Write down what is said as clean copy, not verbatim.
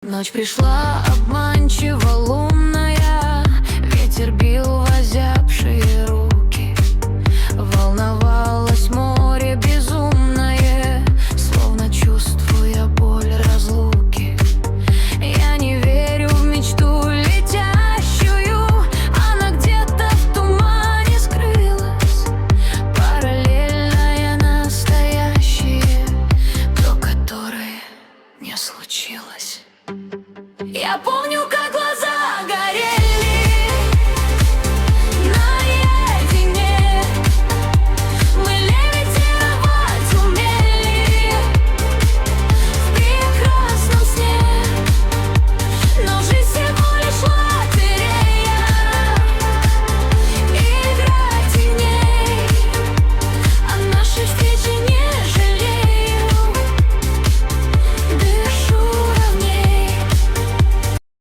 Ночь пришла обманчиво лунная, ветер бил в озябшие руки. Волновалось море безумное, словно чувствуя боль разлуки. Я не верю в мечту летящую, она где-то в тумане скрылась. Параллельное настоящее, то, которое не случилось. Я помню, как